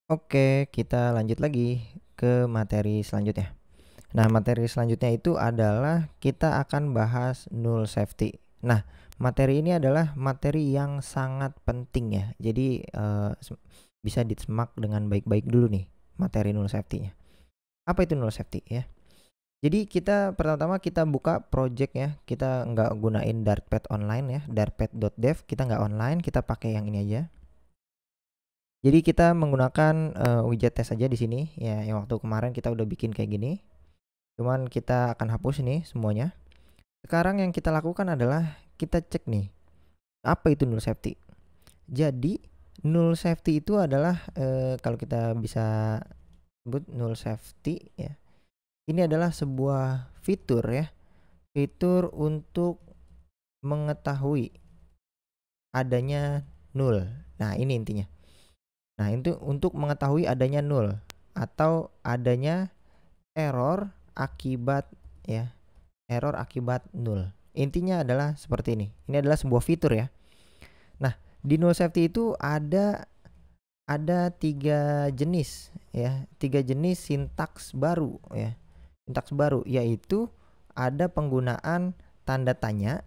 Oke, kita lanjut lagi ke materi selanjutnya. Nah, materi selanjutnya itu adalah kita akan bahas null safety. Nah, materi ini adalah materi yang sangat penting ya. Jadi bisa disimak dengan baik-baik dulu nih materi null safety-nya. Apa itu null safety ya? Jadi pertama-tama kita buka project ya. Kita nggak gunain Dartpad online ya, dartpad.dev kita nggak online, kita pakai yang ini aja. Jadi kita menggunakan widget test aja di sini ya. Yang waktu kemarin kita udah bikin kayak gini. Cuman kita akan hapus ini semuanya. Sekarang yang kita lakukan adalah kita cek nih, apa itu null safety. Jadi null safety itu adalah kalau kita bisa sebut null safety ya. Ini adalah sebuah fitur ya. Fitur untuk mengetahui adanya null. Nah, ini intinya. Nah, itu untuk mengetahui adanya null atau adanya error akibat ya. Error akibat null. Intinya adalah seperti ini. Ini adalah sebuah fitur ya. Nah, di null safety itu ada 3 jenis ya. 3 jenis sintaks baru ya. Sintaks baru yaitu ada penggunaan tanda tanya,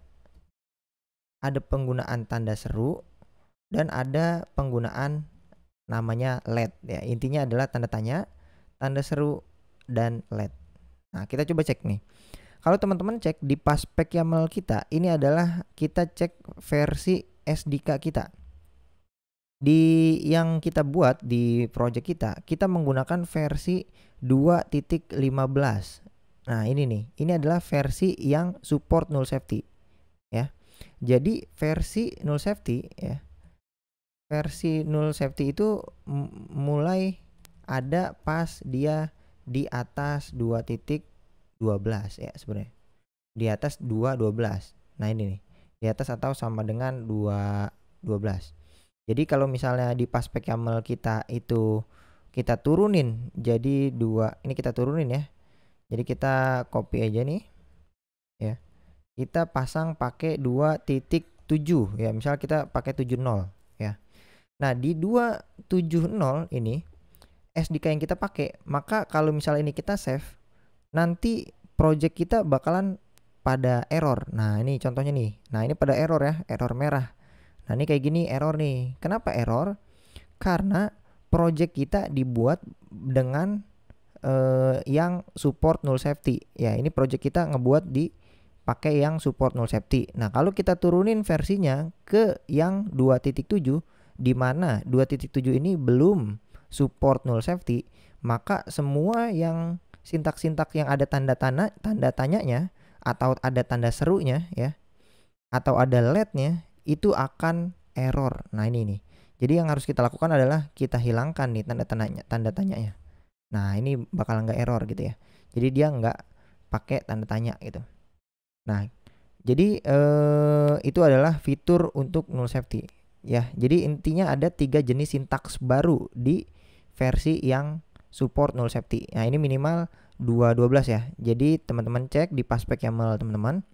ada penggunaan tanda seru, dan ada penggunaan namanya let ya. Intinya adalah tanda tanya, tanda seru, dan let. Nah, kita coba cek nih. Kalau teman-teman cek di Paspec YAML kita, ini adalah kita cek versi SDK kita. Di yang kita buat di project kita menggunakan versi 2.15. Nah, ini nih. Ini adalah versi yang support null safety ya. Jadi versi null safety ya. Versi null safety itu mulai ada pas dia di atas 2.12 ya sebenarnya. Di atas 2.12. Nah, ini nih. Di atas atau sama dengan 2.12. Jadi kalau misalnya di Paspec YAML kita itu kita turunin jadi 2, ini kita turunin ya. Jadi kita copy aja nih ya. Kita pasang pakai 2.7 ya. Misal kita pakai 70 ya. Nah, di 270 ini SDK yang kita pakai, maka kalau misalnya ini kita save, nanti project kita bakalan pada error. Nah, ini contohnya nih. Nah, ini pada error ya, error merah. Nah, ini kayak gini error nih. Kenapa error? Karena project kita dibuat dengan yang support null safety. Ya, ini project kita ngebuat di pakai yang support null safety. Nah, kalau kita turunin versinya ke yang 2.7 di mana 2.7 ini belum support null safety, maka semua yang sintak-sintak yang ada tanda tanyanya atau ada tanda serunya ya atau ada letnya itu akan error. Nah, ini nih. Jadi yang harus kita lakukan adalah kita hilangkan nih tanda tanyanya. Nah, ini bakal nggak error gitu ya. Jadi dia nggak pakai tanda tanya gitu. Nah, jadi itu adalah fitur untuk null safety ya. Jadi intinya ada 3 jenis sintaks baru di versi yang support null safety. Nah, ini minimal 2.12 ya. Jadi teman-teman cek di Paspec YAML teman-teman.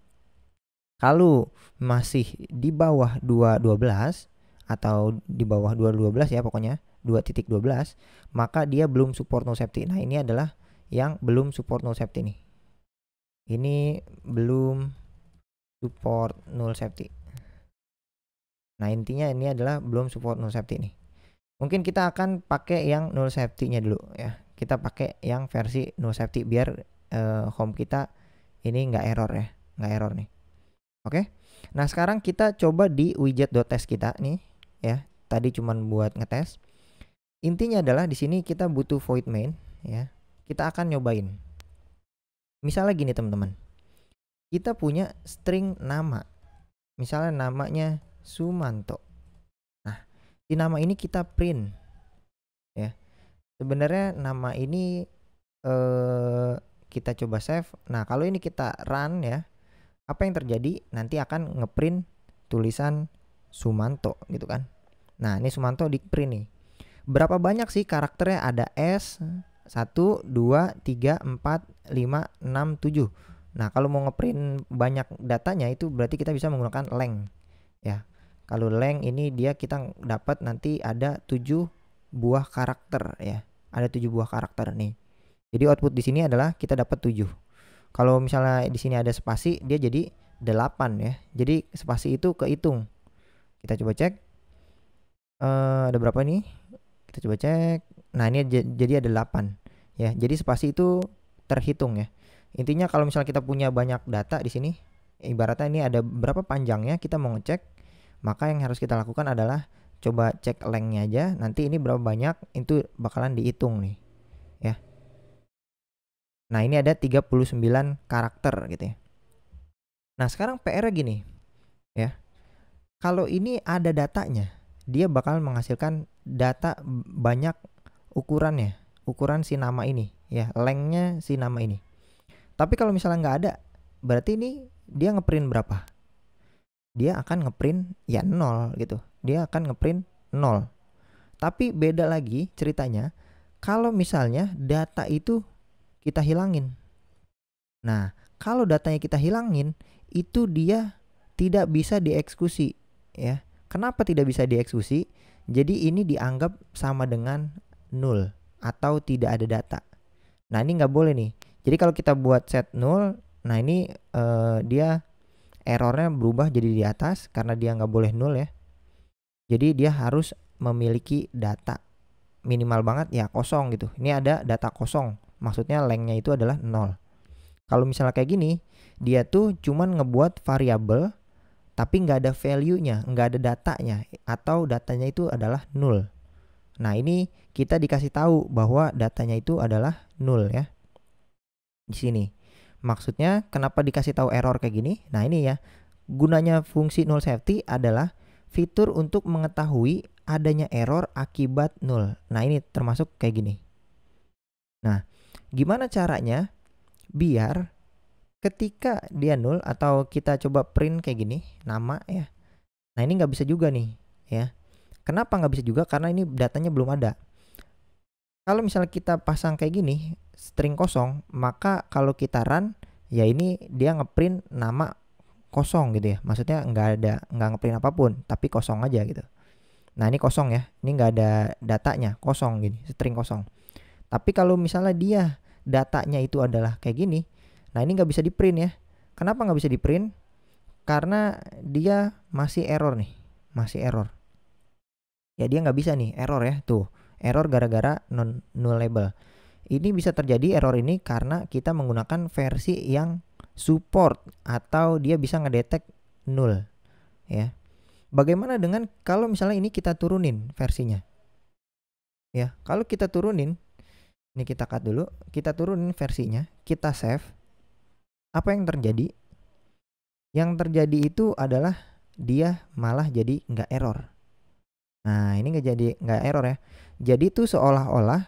Kalau masih di bawah 2.12 atau di bawah 2.12 ya pokoknya 2.12, maka dia belum support null safety. Nah, ini adalah yang belum support null safety nih. Ini belum support null safety. Nah, intinya ini adalah belum support null safety nih. Mungkin kita akan pakai yang null safety-nya dulu ya. Kita pakai yang versi null safety biar home kita ini nggak error ya, nggak error nih. Oke. Nah, sekarang kita coba di widget.test kita nih ya. Tadi cuman buat ngetes. Intinya adalah di sini kita butuh void main ya. Kita akan nyobain. Misalnya gini teman-teman. Kita punya string nama. Misalnya namanya Sumanto. Nah, di nama ini kita print ya. Sebenarnya nama ini kita coba save. Nah, kalau ini kita run ya, apa yang terjadi? Nanti akan ngeprint tulisan Sumanto gitu kan. Nah, ini Sumanto di print nih. Berapa banyak sih karakternya? Ada S 1, 2, 3, 4, 5, 6, 7. Nah, kalau mau ngeprint banyak datanya itu berarti kita bisa menggunakan length ya. Kalau length ini dia kita dapat nanti ada 7 buah karakter ya. Ada 7 buah karakter nih. Jadi output di sini adalah kita dapat 7. Kalau misalnya di sini ada spasi, dia jadi 8 ya. Jadi spasi itu kehitung. Kita coba cek. Ada berapa nih? Kita coba cek. Nah, ini jadi ada 8 ya. Jadi spasi itu terhitung ya. Intinya kalau misalnya kita punya banyak data di sini, ibaratnya ini ada berapa panjangnya, kita mau ngecek, maka yang harus kita lakukan adalah coba cek lengthnya aja. Nanti ini berapa banyak, itu bakalan dihitung nih ya. Nah, ini ada 39 karakter gitu ya. Nah, sekarang PR-nya gini ya. Kalau ini ada datanya, dia bakal menghasilkan data banyak ukurannya, ukuran si nama ini ya, lengthnya si nama ini. Tapi kalau misalnya nggak ada, berarti ini dia ngeprint berapa? Dia akan ngeprint ya 0 gitu. Dia akan ngeprint 0. Tapi beda lagi ceritanya kalau misalnya data itu kita hilangin. Nah, kalau datanya kita hilangin, itu dia tidak bisa dieksekusi ya. Kenapa tidak bisa dieksekusi? Jadi ini dianggap sama dengan 0 atau tidak ada data. Nah, ini nggak boleh nih. Jadi kalau kita buat set 0, nah ini dia errornya berubah jadi di atas karena dia nggak boleh 0 ya. Jadi dia harus memiliki data minimal banget ya kosong gitu. Ini ada data kosong, maksudnya lengthnya itu adalah 0. Kalau misalnya kayak gini, dia tuh cuman ngebuat variabel tapi nggak ada value-nya, nggak ada datanya, atau datanya itu adalah 0. Nah, ini kita dikasih tahu bahwa datanya itu adalah 0 ya. Di sini. Maksudnya kenapa dikasih tahu error kayak gini? Nah, ini ya. Gunanya fungsi null safety adalah fitur untuk mengetahui adanya error akibat 0. Nah, ini termasuk kayak gini. Nah, gimana caranya biar ketika dia 0 atau kita coba print kayak gini, nama ya. Nah, ini nggak bisa juga nih ya. Kenapa nggak bisa juga? Karena ini datanya belum ada. Kalau misalnya kita pasang kayak gini, string kosong, maka kalau kita run, ya ini dia ngeprint nama kosong gitu ya. Maksudnya nggak ngeprint apapun, tapi kosong aja gitu. Nah, ini kosong ya. Ini nggak ada datanya, kosong gini, string kosong. Tapi kalau misalnya dia datanya itu adalah kayak gini, nah ini nggak bisa di print ya. Kenapa nggak bisa di print? Karena dia masih error nih, masih error. Ya dia nggak bisa nih, error ya, tuh error gara-gara non-nullable. Ini bisa terjadi error ini karena kita menggunakan versi yang support atau dia bisa ngedetek 0 ya. Bagaimana dengan kalau misalnya ini kita turunin versinya? Ya, kalau kita turunin, ini kita cut dulu, kita turunin versinya, kita save. Apa yang terjadi? Yang terjadi itu adalah dia malah jadi nggak error. Nah, ini nggak error ya. Jadi tuh seolah-olah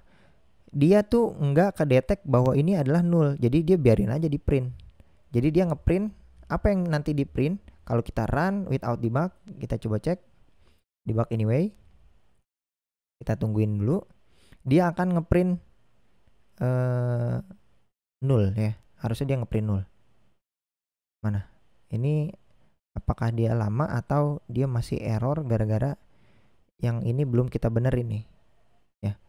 dia tuh nggak kedetek bahwa ini adalah 0. Jadi dia biarin aja di print. Jadi dia ngeprint apa yang nanti di print. Kalau kita run without debug, kita coba cek debug anyway. Kita tungguin dulu. Dia akan ngeprint 0 ya. Harusnya dia ngeprint 0. Mana? Ini apakah dia lama atau dia masih error gara-gara yang ini belum kita benerin nih ya.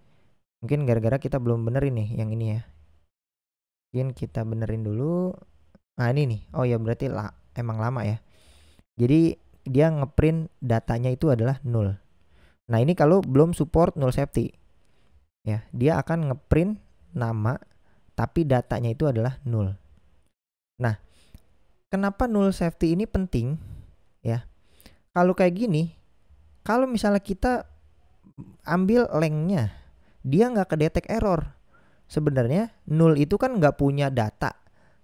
Mungkin gara-gara kita belum benerin nih yang ini ya. Mungkin kita benerin dulu. Nah, ini nih. Oh ya, berarti emang lama ya. Jadi dia ngeprint datanya itu adalah 0. Nah, ini kalau belum support null safety ya, dia akan ngeprint nama tapi datanya itu adalah 0. Nah, kenapa null safety ini penting ya? Kalau kayak gini, kalau misalnya kita ambil lengthnya, dia nggak kedetek error. Sebenarnya 0 itu kan nggak punya data.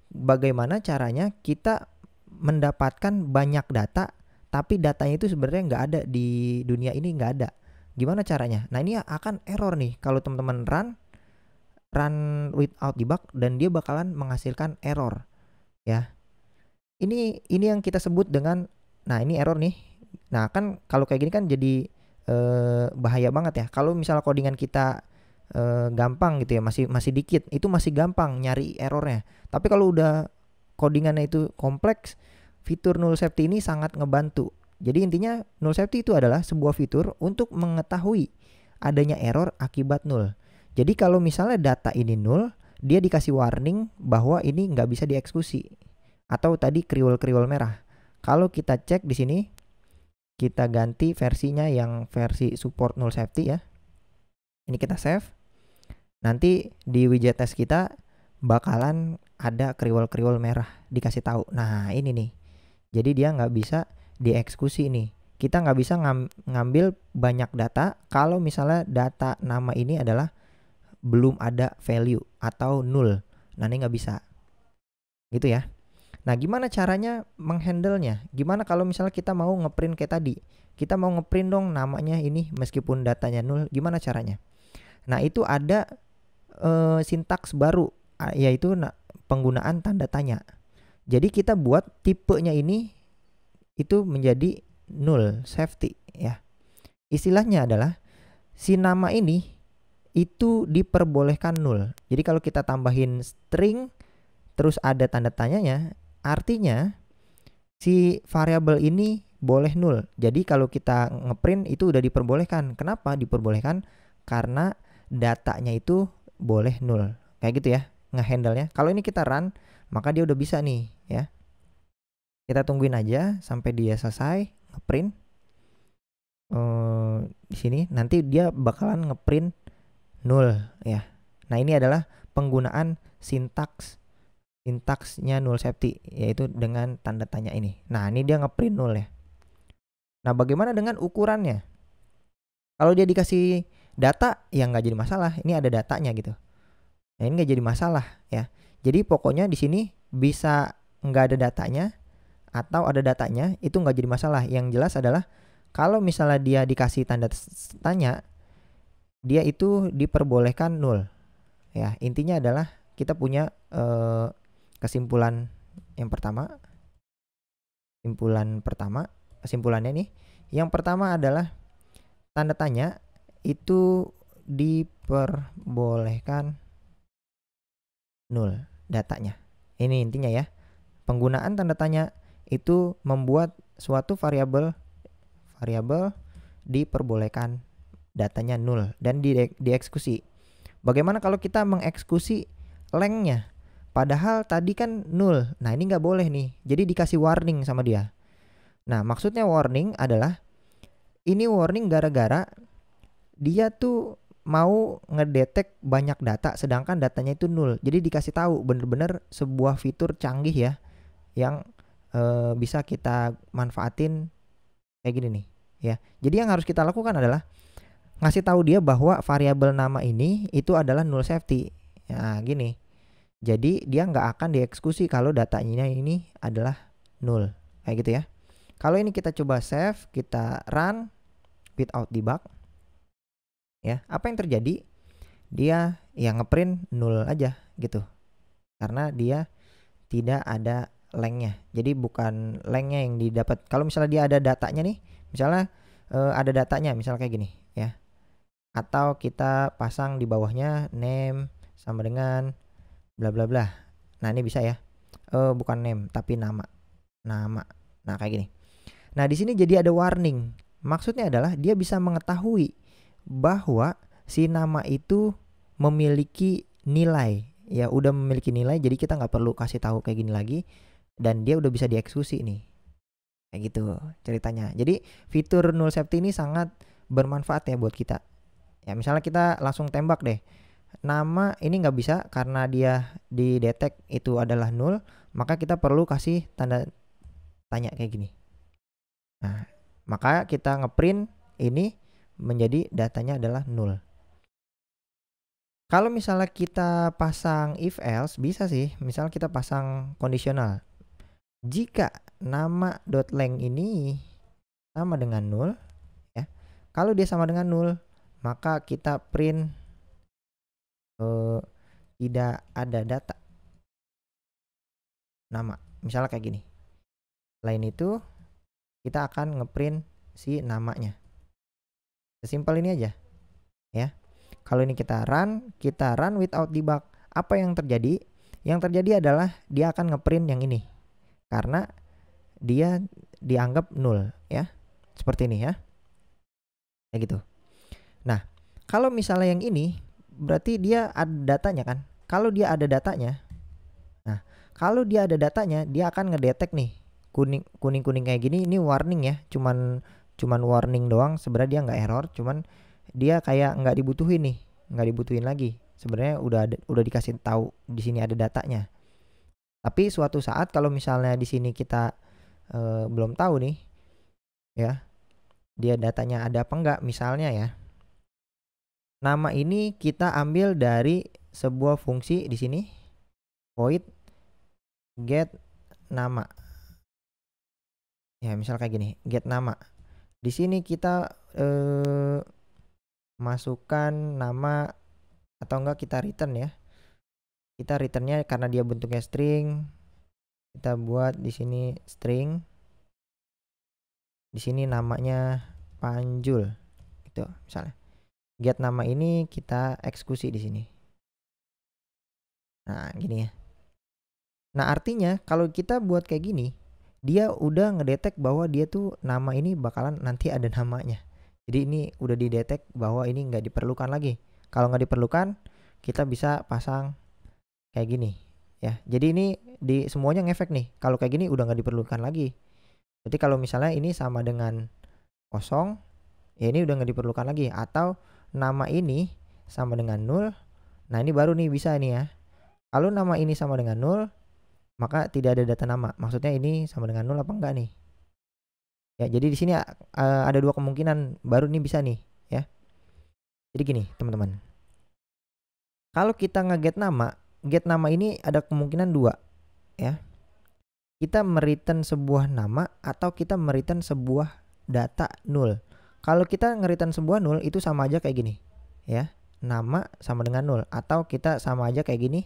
Bagaimana caranya kita mendapatkan banyak data, tapi datanya itu sebenarnya nggak ada di dunia ini, nggak ada. Gimana caranya? Nah, ini akan error nih kalau teman-teman run without debug dan dia bakalan menghasilkan error ya. Ini yang kita sebut dengan, nah ini error nih. Nah, kan kalau kayak gini kan jadi bahaya banget ya. Kalau misalnya codingan kita gampang gitu ya, masih dikit, itu masih gampang nyari errornya. Tapi kalau udah codingannya itu kompleks, fitur null safety ini sangat ngebantu. Jadi intinya null safety itu adalah sebuah fitur untuk mengetahui adanya error akibat null. Jadi kalau misalnya data ini null, dia dikasih warning bahwa ini nggak bisa dieksekusi. Atau tadi kriwel-kriwel merah. Kalau kita cek di sini, kita ganti versinya yang versi support null safety ya. Ini kita save. Nanti di widget test kita bakalan ada kriwel-kriwel merah dikasih tahu. Nah ini nih. Jadi dia nggak bisa dieksekusi nih. Kita nggak bisa ngambil banyak data kalau misalnya data nama ini adalah belum ada value atau null. Nah ini nggak bisa. Gitu ya. Nah gimana caranya menghandle-nya? Gimana kalau misalnya kita mau ngeprint kayak tadi? Kita mau ngeprint dong namanya ini meskipun datanya null. Gimana caranya? Nah itu ada sintaks baru, yaitu penggunaan tanda tanya. Jadi kita buat tipenya ini itu menjadi null safety ya. Istilahnya adalah si nama ini itu diperbolehkan null. Jadi kalau kita tambahin string terus ada tanda tanyanya, artinya si variabel ini boleh null. Jadi kalau kita ngeprint itu udah diperbolehkan. Kenapa diperbolehkan? Karena datanya itu boleh null. Kayak gitu ya ngehandle-nya. Kalau ini kita run, maka dia udah bisa nih ya. Kita tungguin aja sampai dia selesai ngeprint. Di sini nanti dia bakalan ngeprint null ya. Nah ini adalah penggunaan sintaksnya null safety, yaitu dengan tanda tanya ini. Nah ini dia ngeprint null ya. Nah bagaimana dengan ukurannya? Kalau dia dikasih data ya nggak jadi masalah. Ini ada datanya gitu. Nah ini nggak jadi masalah ya. Jadi pokoknya di sini bisa nggak ada datanya atau ada datanya, itu nggak jadi masalah. Yang jelas adalah kalau misalnya dia dikasih tanda tanya, dia itu diperbolehkan null ya. Intinya adalah kita punya kesimpulan yang pertama. Kesimpulannya nih, yang pertama adalah tanda tanya itu diperbolehkan null datanya. Ini intinya ya. Penggunaan tanda tanya itu membuat suatu variabel diperbolehkan datanya null dan dieksekusi. Bagaimana kalau kita mengeksekusi lengthnya? Padahal tadi kan null. Nah ini nggak boleh nih. Jadi dikasih warning sama dia. Nah maksudnya warning adalah ini warning gara-gara dia tuh mau ngedetek banyak data sedangkan datanya itu null. Jadi dikasih tahu bener-bener sebuah fitur canggih ya yang bisa kita manfaatin kayak gini nih ya. Jadi yang harus kita lakukan adalah ngasih tahu dia bahwa variabel nama ini itu adalah null safety. Ya gini. Jadi dia nggak akan dieksekusi kalau datanya ini adalah null. Kayak gitu ya. Kalau ini kita coba save, kita run without debug. Ya, apa yang terjadi? Dia yang ngeprint null aja gitu. Karena dia tidak ada lengthnya. Jadi bukan lengthnya yang didapat. Kalau misalnya dia ada datanya nih, misalnya ada datanya, misalnya kayak gini ya. Atau kita pasang di bawahnya name sama dengan bla bla bla. Nah ini bisa ya. Bukan name tapi nama. Nah kayak gini. Nah di sini jadi ada warning. Maksudnya adalah dia bisa mengetahui bahwa si nama itu memiliki nilai. Ya udah memiliki nilai, jadi kita nggak perlu kasih tahu kayak gini lagi. Dan dia udah bisa dieksekusi nih. Kayak gitu ceritanya. Jadi fitur null safety ini sangat bermanfaat ya buat kita. Ya misalnya kita langsung tembak deh. Nama ini nggak bisa karena dia didetek itu adalah null. Maka kita perlu kasih tanda tanya kayak gini. Nah maka kita ngeprint ini menjadi datanya adalah null. Kalau misalnya kita pasang if else bisa sih. Misal kita pasang kondisional. Jika nama .length ini sama dengan null ya. Kalau dia sama dengan null, maka kita print tidak ada data nama. Misalnya kayak gini. Selain itu, kita akan ngeprint si namanya. Sesimpel ini aja ya. Kalau ini kita run without debug. Apa yang terjadi? Yang terjadi adalah dia akan ngeprint yang ini. Karena dia dianggap null ya. Seperti ini ya. Kayak gitu. Nah, Kalau misalnya yang ini berarti dia ada datanya kan. Kalau dia ada datanya, nah kalau dia ada datanya dia akan ngedetek nih kuning kayak gini, ini warning ya, cuman warning doang, sebenarnya dia nggak error, cuman dia kayak nggak dibutuhin nih, nggak dibutuhin lagi. Sebenarnya udah dikasih tahu di sini ada datanya. Tapi suatu saat kalau misalnya di sini kita belum tahu nih ya, dia datanya ada apa enggak, misalnya ya. Nama ini kita ambil dari sebuah fungsi di sini, void get nama. Ya, misal kayak gini, get nama. Di sini kita masukkan nama atau enggak kita return ya. Kita returnnya karena dia bentuknya string, kita buat di sini string. Di sini namanya Panjul. Gitu, misalnya. Get nama ini kita eksekusi di sini. Nah, gini ya. Nah, artinya kalau kita buat kayak gini, dia udah ngedetek bahwa dia tuh nama ini bakalan nanti ada namanya. Jadi ini udah didetek bahwa ini nggak diperlukan lagi. Kalau nggak diperlukan, kita bisa pasang kayak gini ya. Jadi ini di semuanya ngefek nih. Kalau kayak gini udah nggak diperlukan lagi. Jadi kalau misalnya ini sama dengan kosong, ya ini udah nggak diperlukan lagi. Atau nama ini sama dengan 0, nah ini baru nih bisa nih ya. Kalau nama ini sama dengan 0, maka tidak ada data nama. Maksudnya ini sama dengan 0 apa enggak nih? Ya, jadi di sini ada dua kemungkinan, baru nih bisa nih ya. Jadi gini teman-teman, kalau kita nge-get nama ini ada kemungkinan dua ya. Kita mereturn sebuah nama atau kita mereturn sebuah data 0. Kalau kita nge-return sebuah 0 itu sama aja kayak gini ya. Nama sama dengan 0, atau kita sama aja kayak gini.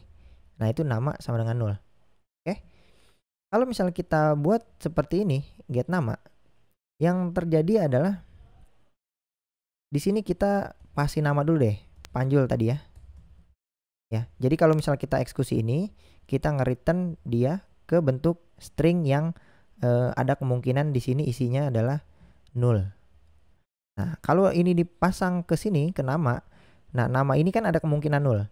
Nah, itu nama sama dengan 0. Oke. Kalau misalnya kita buat seperti ini, get nama, yang terjadi adalah di sini kita pasti nama dulu deh, Panjul tadi ya. Ya, jadi kalau misalnya kita eksekusi ini, kita nge-return dia ke bentuk string yang ada kemungkinan di sini isinya adalah 0. Nah, kalau ini dipasang ke sini ke nama, nah nama ini kan ada kemungkinan 0.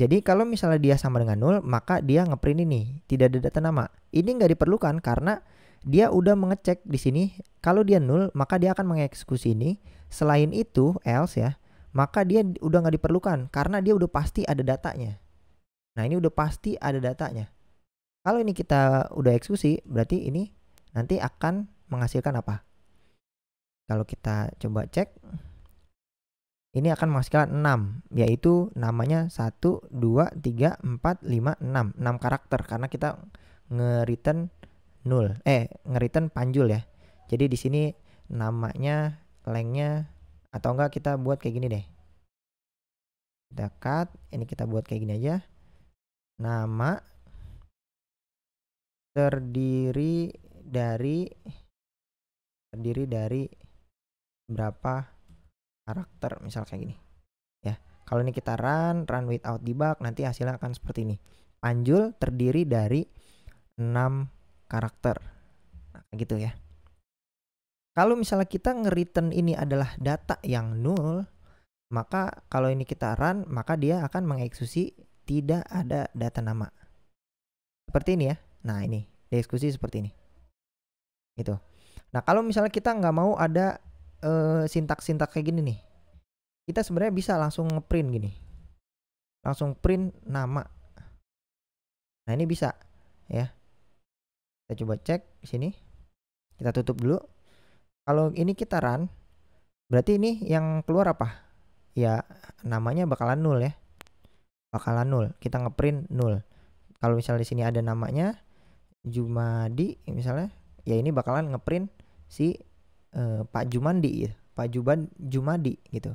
Jadi kalau misalnya dia sama dengan 0, maka dia ngeprint ini tidak ada data nama. Ini nggak diperlukan karena dia udah mengecek di sini kalau dia 0, maka dia akan mengeksekusi ini. Selain itu else ya, maka dia udah nggak diperlukan karena dia udah pasti ada datanya. Nah, ini udah pasti ada datanya. Kalau ini kita udah eksekusi, berarti ini nanti akan menghasilkan apa? Kalau kita coba cek, ini akan menghasilkan 6, yaitu namanya 1, 2, 3, 4, 5, 6. 6 karakter karena kita nge-return 0. Nge-return Panjul ya. Jadi di sini namanya, lengthnya, atau enggak kita buat kayak gini deh. Kita cut, ini kita buat kayak gini aja. Nama terdiri dari berapa karakter, misal kayak gini ya. Kalau ini kita run without debug, nanti hasilnya akan seperti ini. Panjul terdiri dari 6 karakter. Nah, gitu ya. Kalau misalnya kita nge-return ini adalah data yang 0, maka kalau ini kita run, maka dia akan mengeksekusi tidak ada data nama. Seperti ini ya. Nah, ini dieksekusi seperti ini. Gitu. Nah, kalau misalnya kita nggak mau ada sintak-sintak kayak gini nih, kita sebenarnya bisa langsung ngeprint gini, langsung print nama. Nah, ini bisa ya. Kita coba cek di sini. Kita tutup dulu. Kalau ini kita run, berarti ini yang keluar apa? Ya, namanya bakalan 0 ya. Bakalan 0. Kita ngeprint 0. Kalau misalnya di sini ada namanya Jumadi misalnya, ya ini bakalan ngeprint si Pak Jumandi ya. Pak Jumadi gitu.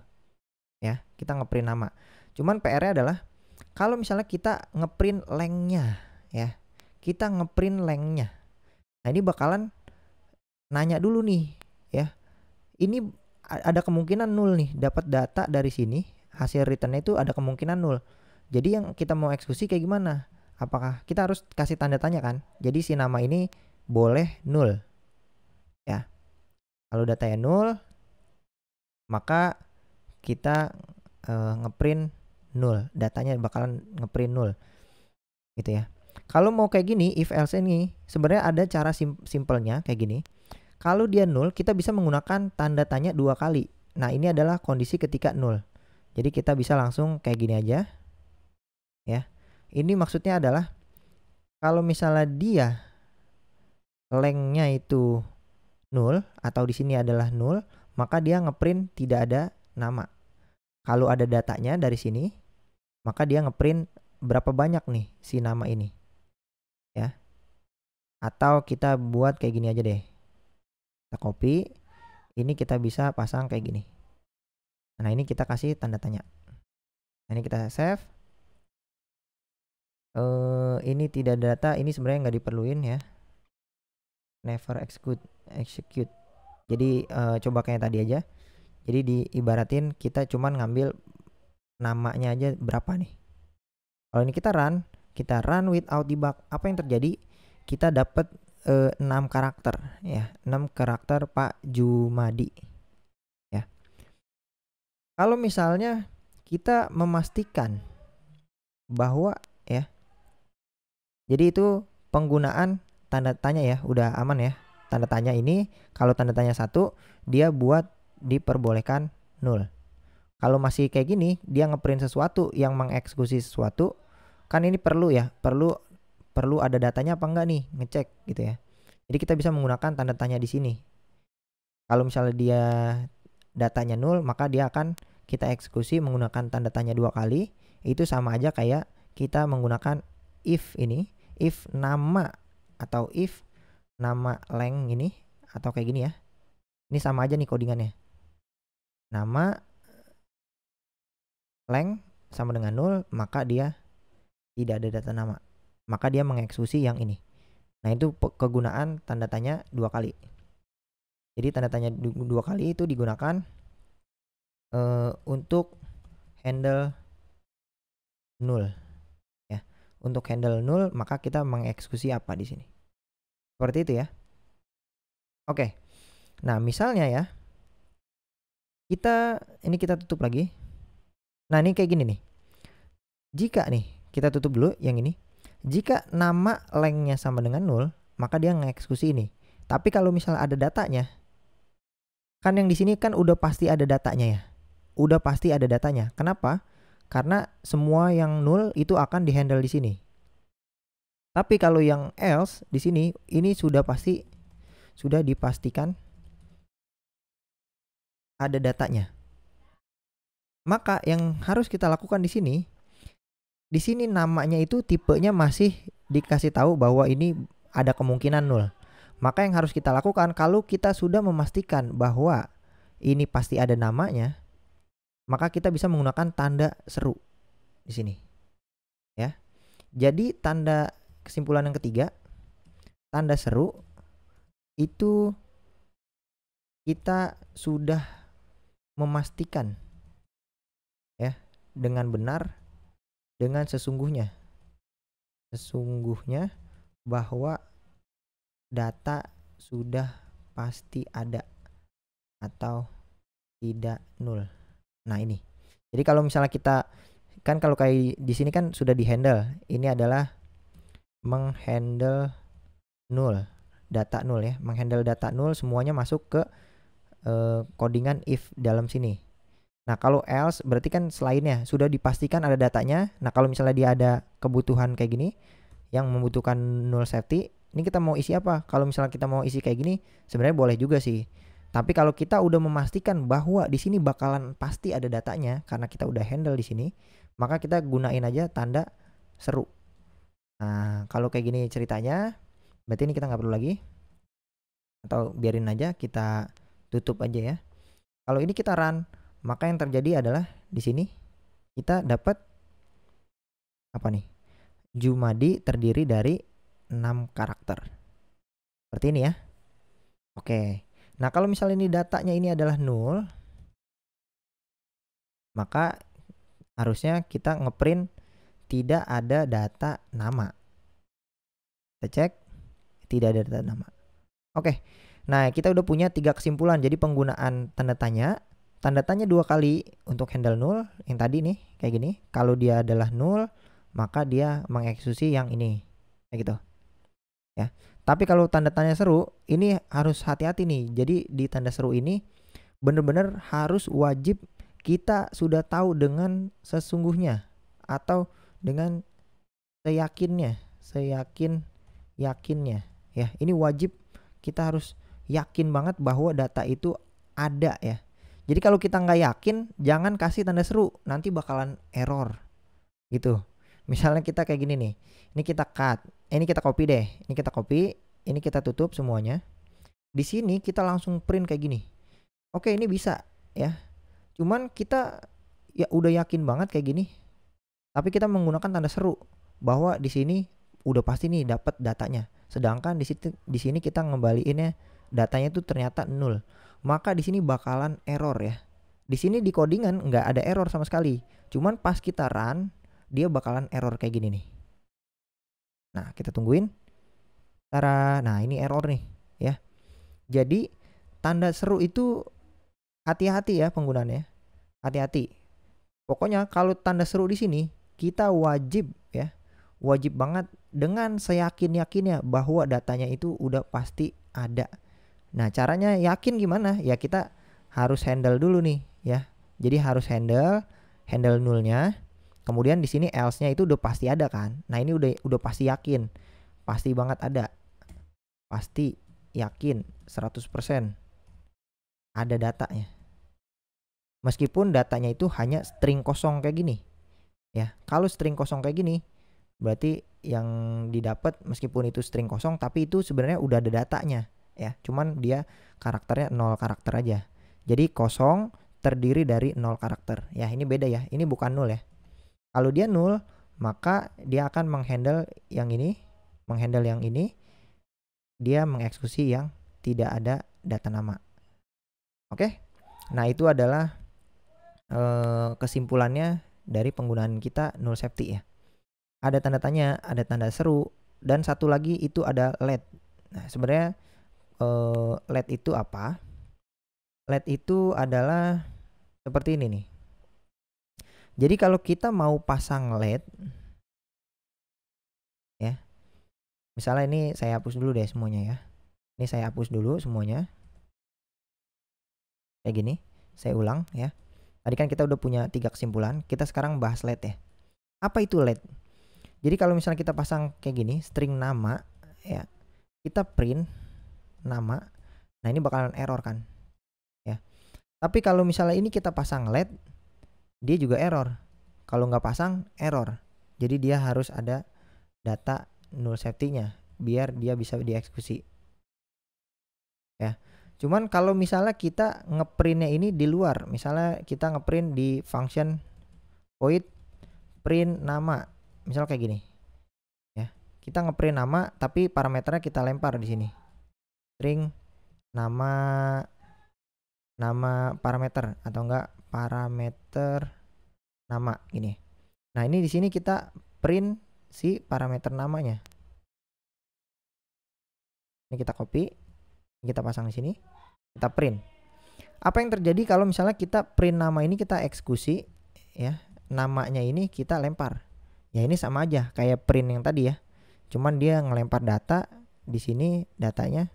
Ya, kita ngeprint nama. Cuman PR-nya adalah kalau misalnya kita ngeprint lengthnya ya. Kita ngeprint lengthnya. Nah, ini bakalan nanya dulu nih ya. Ini ada kemungkinan 0 nih, dapat data dari sini, hasil returnnya itu ada kemungkinan 0. Jadi yang kita mau eksekusi kayak gimana? Apakah kita harus kasih tanda tanya kan? Jadi si nama ini boleh 0 ya. Kalau datanya 0, maka kita ngeprint 0, datanya bakalan ngeprint 0 gitu ya. Kalau mau kayak gini, if else ini sebenarnya ada cara simpelnya kayak gini. Kalau dia 0, kita bisa menggunakan tanda tanya 2 kali. Nah, ini adalah kondisi ketika 0. Jadi kita bisa langsung kayak gini aja. Ya. Ini maksudnya adalah kalau misalnya dia lengthnya itu 0 atau di sini adalah 0, maka dia ngeprint tidak ada nama. Kalau ada datanya dari sini, maka dia ngeprint berapa banyak nih si nama ini. Ya. Atau kita buat kayak gini aja deh. Kita copy, ini kita bisa pasang kayak gini. Nah, ini kita kasih tanda tanya. Nah, ini kita save. Ini tidak ada data, ini sebenarnya nggak diperluin ya. Never execute. Jadi coba kayak tadi aja. Jadi diibaratin kita cuman ngambil namanya aja berapa nih. Kalau ini kita run without debug. Apa yang terjadi? Kita dapat 6 karakter ya, 6 karakter Pak Jumadi. Ya. Kalau misalnya kita memastikan bahwa ya, jadi itu penggunaan tanda tanya ya, udah aman ya. Tanda tanya ini kalau tanda tanya 1 dia buat diperbolehkan 0. Kalau masih kayak gini, dia ngeprint sesuatu yang mengeksekusi sesuatu, kan ini perlu ya, perlu ada datanya apa enggak nih, ngecek gitu ya. Jadi kita bisa menggunakan tanda tanya di sini. Kalau misalnya dia datanya 0, maka dia akan kita eksekusi menggunakan tanda tanya 2 kali. Itu sama aja kayak kita menggunakan if ini, if nama atau if nama length ini atau kayak gini ya. Ini sama aja nih codingannya. Nama length sama dengan 0, maka dia tidak ada data nama. Maka dia mengeksekusi yang ini. Nah, itu kegunaan tanda tanya 2 kali. Jadi tanda tanya 2 kali itu digunakan untuk handle 0 ya. Untuk handle 0 maka kita mengeksekusi apa di sini. Seperti itu ya. Oke. Nah, misalnya ya. Kita tutup lagi. Nah, ini kayak gini nih. Jika nih, kita tutup dulu yang ini. Jika nama lengthnya sama dengan 0, maka dia ngeksekusi ini. Tapi kalau misalnya ada datanya, kan yang di sini kan udah pasti ada datanya ya. Udah pasti ada datanya. Kenapa? Karena semua yang 0 itu akan dihandle di sini. Tapi kalau yang else di sini ini sudah dipastikan ada datanya. Maka yang harus kita lakukan di sini namanya itu tipenya masih dikasih tahu bahwa ini ada kemungkinan 0. Maka yang harus kita lakukan kalau kita sudah memastikan bahwa ini pasti ada namanya, maka kita bisa menggunakan tanda seru di sini. Ya. Jadi tanda kesimpulan yang ketiga, tanda seru itu kita sudah memastikan ya dengan benar, dengan sesungguhnya bahwa data sudah pasti ada atau tidak 0. Nah, ini. Jadi kalau misalnya kita kan kalau kayak di sini kan sudah dihandle. Ini adalah menghandle 0, data 0 ya. Menghandle data 0 semuanya masuk ke codingan if dalam sini. Nah, kalau else berarti kan selainnya sudah dipastikan ada datanya. Nah, kalau misalnya dia ada kebutuhan kayak gini yang membutuhkan null safety, ini kita mau isi apa? Kalau misalnya kita mau isi kayak gini, sebenarnya boleh juga sih. Tapi kalau kita udah memastikan bahwa di sini bakalan pasti ada datanya karena kita udah handle di sini, maka kita gunain aja tanda seru. Nah, kalau kayak gini ceritanya, berarti ini kita nggak perlu lagi. Atau biarin aja, kita tutup aja ya. Kalau ini kita run, maka yang terjadi adalah di sini kita dapat apa nih? Jumadi terdiri dari 6 karakter. Seperti ini ya. Oke. Nah, kalau misalnya ini datanya ini adalah 0, maka harusnya kita ngeprint tidak ada data nama. Kita cek, tidak ada data nama. Oke. Nah, kita udah punya 3 kesimpulan. Jadi penggunaan tanda tanya, tanda tanya 2 kali untuk handle null yang tadi nih kayak gini. Kalau dia adalah null, maka dia mengeksekusi yang ini. Kayak gitu. Ya. Tapi kalau tanda tanya seru, ini harus hati-hati nih. Jadi di tanda seru ini benar-benar harus wajib kita sudah tahu dengan sesungguhnya atau dengan yakinnya ya. Ini wajib kita harus yakin banget bahwa data itu ada ya. Jadi kalau kita nggak yakin, jangan kasih tanda seru, nanti bakalan error gitu. Misalnya kita kayak gini nih, ini kita cut, ini kita copy deh, ini kita copy, ini kita tutup semuanya. Di sini kita langsung print kayak gini. Oke, ini bisa ya. Cuman kita ya udah yakin banget kayak gini, tapi kita menggunakan tanda seru bahwa di sini udah pasti nih dapat datanya. Sedangkan di sini kita ngembaliinnya datanya itu ternyata nol. Maka di sini bakalan error ya. Di sini di codingan nggak ada error sama sekali. Cuman pas kita run dia bakalan error kayak gini nih. Nah, kita tungguin. Tara, nah ini error nih ya. Jadi tanda seru itu hati-hati ya penggunaannya. Hati-hati. Pokoknya kalau tanda seru di sini kita wajib ya. Wajib banget dengan seyakin-yakinnya bahwa datanya itu udah pasti ada. Nah, caranya yakin gimana? Ya kita harus handle dulu nih ya. Jadi harus handle nullnya. Kemudian di sini else-nya itu udah pasti ada kan. Nah, ini udah pasti yakin. Pasti banget ada. Pasti yakin 100% ada datanya. Meskipun datanya itu hanya string kosong kayak gini. Ya, kalau string kosong kayak gini berarti yang didapat meskipun itu string kosong tapi itu sebenarnya udah ada datanya ya. Cuman dia karakternya 0 karakter aja. Jadi kosong terdiri dari 0 karakter. Ya, ini beda ya. Ini bukan 0 ya. Kalau dia 0, maka dia akan menghandle yang ini, dia mengeksekusi yang tidak ada data nama. Oke? Nah, itu adalah kesimpulannya dari penggunaan kita null safety ya. Ada tanda tanya, ada tanda seru, dan satu lagi itu ada let. Nah, sebenarnya let itu apa? Let itu adalah seperti ini nih. Jadi kalau kita mau pasang let ya. Misalnya ini saya hapus dulu deh semuanya ya. Ini saya hapus dulu semuanya. Kayak gini. Saya ulang ya. Tadi kan kita udah punya 3 kesimpulan. Kita sekarang bahas let ya. Apa itu let? Jadi kalau misalnya kita pasang kayak gini, string nama ya. Kita print nama. Nah, ini bakalan error kan. Ya. Tapi kalau misalnya ini kita pasang let, dia juga error. Kalau nggak pasang, error. Jadi dia harus ada data null safety-nya biar dia bisa dieksekusi. Ya. Cuman kalau misalnya kita ngeprintnya ini di luar, misalnya kita ngeprint di function void print nama, misal kayak gini. Ya. Kita ngeprint nama tapi parameternya kita lempar di sini. String nama parameter atau enggak parameter nama gini. Nah, ini di sini kita print si parameter namanya. Ini kita copy, kita pasang di sini, kita print. Apa yang terjadi kalau misalnya kita print nama ini kita eksekusi ya, namanya ini kita lempar. Ya, ini sama aja kayak print yang tadi ya. Cuman dia ngelempar data, di sini datanya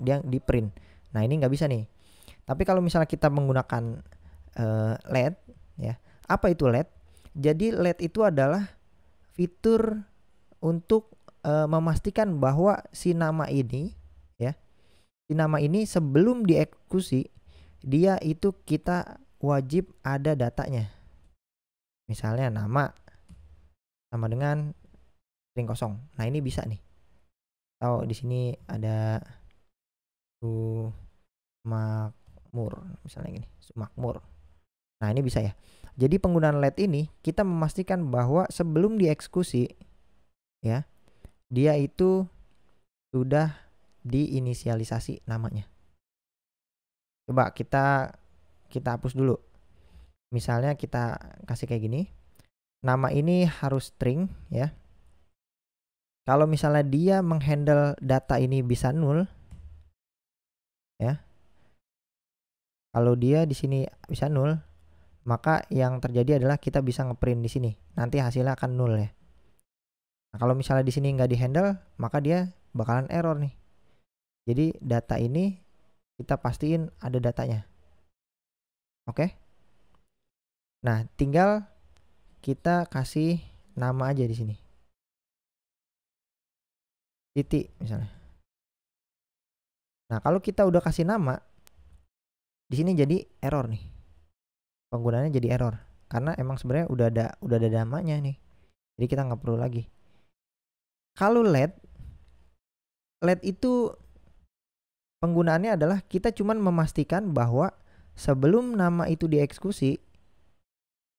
dia di print. Nah, ini nggak bisa nih. Tapi kalau misalnya kita menggunakan let ya. Apa itu let? Jadi let itu adalah fitur untuk memastikan bahwa si nama ini ya. Si nama ini sebelum dieksekusi dia itu kita wajib ada datanya. Misalnya nama sama dengan string kosong. Nah, ini bisa nih. Atau di sini ada Sumakmur misalnya gini, Sumakmur. Nah, ini bisa ya. Jadi penggunaan let ini kita memastikan bahwa sebelum dieksekusi ya, dia itu sudah diinisialisasi namanya. Coba kita hapus dulu. Misalnya kita kasih kayak gini. Nama ini harus string ya. Kalau misalnya dia menghandle data ini bisa null ya. Kalau dia di sini bisa 0, maka yang terjadi adalah kita bisa ngeprint di sini. Nanti hasilnya akan 0 ya. Nah, kalau misalnya di sini nggak dihandle, maka dia bakalan error nih. Jadi data ini kita pastiin ada datanya. Oke? Nah, tinggal kita kasih nama aja di sini. Titik misalnya. Nah, kalau kita udah kasih nama, di sini jadi error nih. Penggunaannya jadi error karena emang sebenarnya udah ada namanya nih. Jadi kita nggak perlu lagi. Kalau LED itu penggunaannya adalah kita cuman memastikan bahwa sebelum nama itu dieksekusi,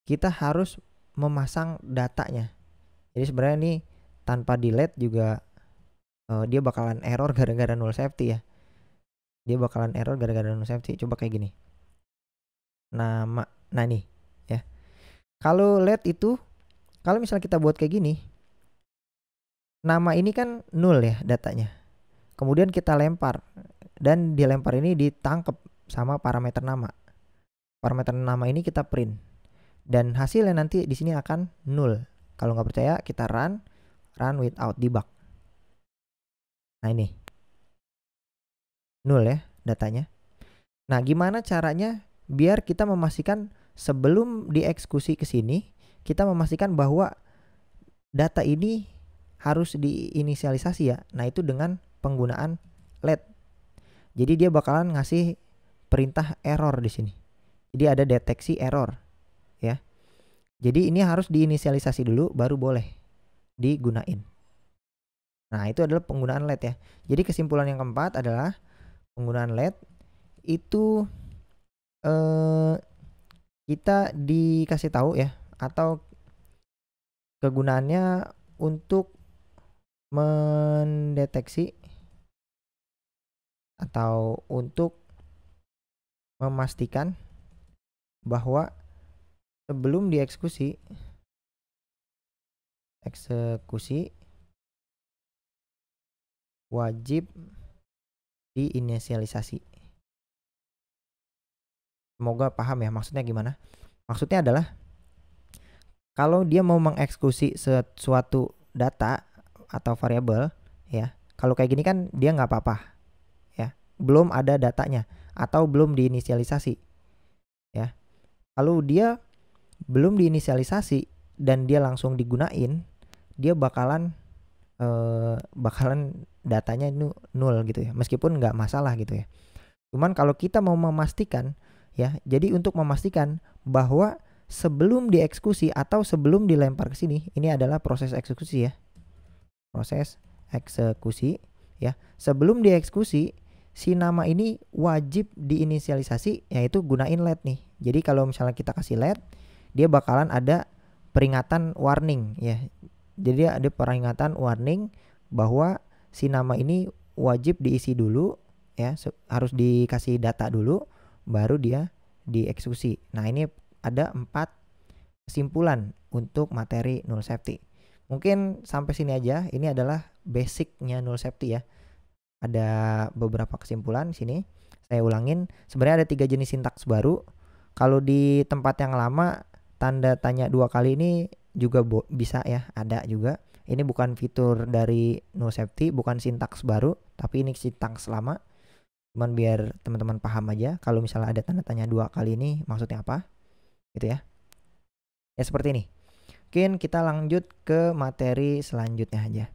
kita harus memasang datanya. Jadi sebenarnya nih tanpa delete juga dia bakalan error gara-gara null safety ya. Dia bakalan error gara-gara null safety. Coba kayak gini. Nama, nah nih ya. Kalau LED itu, kalau misalnya kita buat kayak gini, nama ini kan 0 ya datanya. Kemudian kita lempar, dan dilempar ini ditangkap sama parameter nama. Parameter nama ini kita print, dan hasilnya nanti di sini akan 0. Kalau nggak percaya kita run without debug. Nah ini 0 ya datanya. Nah gimana caranya biar kita memastikan sebelum dieksekusi ke sini, kita memastikan bahwa data ini harus diinisialisasi ya. Nah itu dengan penggunaan LED. Jadi dia bakalan ngasih perintah error di sini. Jadi ada deteksi error ya. Jadi ini harus diinisialisasi dulu baru boleh digunain. Nah itu adalah penggunaan LED ya. Jadi kesimpulan yang keempat adalah penggunaan LED itu kita dikasih tahu ya, atau kegunaannya untuk mendeteksi atau untuk memastikan bahwa sebelum dieksekusi wajib diinisialisasi. Semoga paham ya maksudnya gimana. Maksudnya adalah kalau dia mau mengeksekusi sesuatu data atau variabel ya, kalau kayak gini kan dia nggak apa-apa ya, belum ada datanya atau belum diinisialisasi ya. Kalau dia belum diinisialisasi dan dia langsung digunain, dia bakalan datanya itu 0 gitu ya, meskipun nggak masalah gitu ya. Cuman kalau kita mau memastikan ya, jadi untuk memastikan bahwa sebelum dieksekusi atau sebelum dilempar ke sini, ini adalah proses eksekusi ya. Proses eksekusi ya. Sebelum dieksekusi, si nama ini wajib diinisialisasi, yaitu gunain LED nih. Jadi kalau misalnya kita kasih LED, dia bakalan ada peringatan warning ya. Jadi ada peringatan warning bahwa si nama ini wajib diisi dulu ya, harus dikasih data dulu baru dia dieksekusi. Nah ini ada 4 kesimpulan untuk materi null safety. Mungkin sampai sini aja. Ini adalah basicnya null safety ya. Ada beberapa kesimpulan sini. Saya ulangin. Sebenarnya ada 3 jenis sintaks baru. Kalau di tempat yang lama tanda tanya 2 kali ini juga bisa ya, ada juga. Ini bukan fitur dari null safety, bukan sintaks baru, tapi ini sintaks lama. Cuman biar teman-teman paham aja kalau misalnya ada tanda tanya 2 kali ini maksudnya apa gitu ya. Ya seperti ini. Mungkin kita lanjut ke materi selanjutnya aja.